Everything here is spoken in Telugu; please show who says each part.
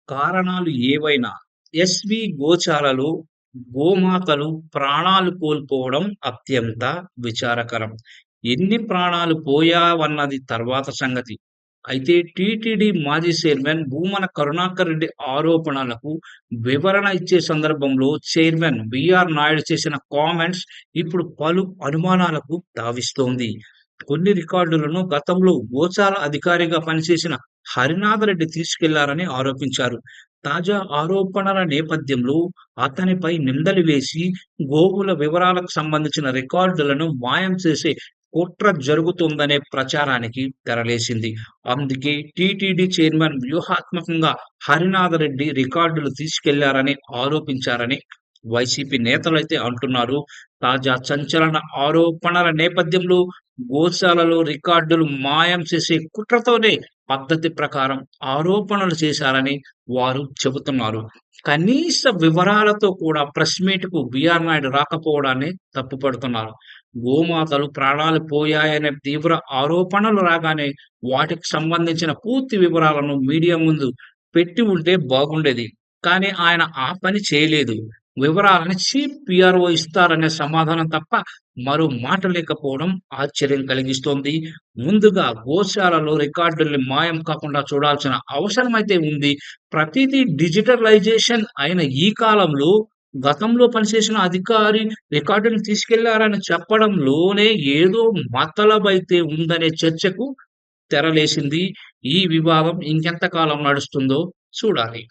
Speaker 1: కారణాలు ఏవైనా ఎస్వి గోశాలలో గోమాతలు ప్రాణాలు కోల్పోవడం అత్యంత విచారకరం. ఎన్ని ప్రాణాలు పోయావన్నది తర్వాత సంగతి. అయితే టీటీడీ మాజీ చైర్మన్ భూమన కరుణాకర్ రెడ్డి ఆరోపణలకు వివరణ ఇచ్చే సందర్భంలో చైర్మన్ బిఆర్ నాయుడు చేసిన కామెంట్స్ ఇప్పుడు పలు అనుమానాలకు తావిస్తోంది. కొన్ని రికార్డులను గతంలో గోశాల అధికారిగా పనిచేసిన హరినాథరెడ్డి తీసుకెళ్లారని ఆరోపించారు. తాజా ఆరోపణల నేపథ్యంలో అతనిపై నిందలు వేసి గోవుల వివరాలకు సంబంధించిన రికార్డులను మాయం చేసే కుట్ర జరుగుతోందనే ప్రచారానికి తెరలేసింది. అందుకే టీటీడీ చైర్మన్ వ్యూహాత్మకంగా హరినాథరెడ్డి రికార్డులు తీసుకెళ్లారని ఆరోపించారని వైసీపీ నేతలైతే అంటున్నారు. తాజా సంచలన ఆరోపణల నేపథ్యంలో గోశాలలో రికార్డులు మాయం చేసే కుట్రతోనే పద్ధతి ప్రకారం ఆరోపణలు చేశారని వారు చెబుతున్నారు. కనీస వివరాలతో కూడా ప్రెస్ మీట్‌కు బిఆర్ నాయుడు రాకపోవడాన్ని తప్పుపడుతున్నారు. గోమాతలు ప్రాణాలు పోయాయనే తీవ్ర ఆరోపణలు రాగానే వాటికి సంబంధించిన పూర్తి వివరాలను మీడియా ముందు పెట్టి ఉంటే బాగుండేది. కానీ ఆయన ఆ పని చేయలేదు. వివరాలను చీఫ్ పిఆర్ఓ ఇస్తారనే సమాధానం తప్ప మరో మాట లేకపోవడం ఆశ్చర్యం కలిగిస్తోంది. ముందుగా గోశాలలో రికార్డుల్ని మాయం కాకుండా చూడాల్సిన అవసరమైతే ఉంది. ప్రతిదీ డిజిటలైజేషన్ అయిన ఈ కాలంలో గతంలో పనిచేసిన అధికారి రికార్డుని తీసుకెళ్లారని చెప్పడంలోనే ఏదో మతలబైతే ఉందనే చర్చకు తెరలేసింది. ఈ వివాదం ఇంకెంత కాలం నడుస్తుందో చూడాలి.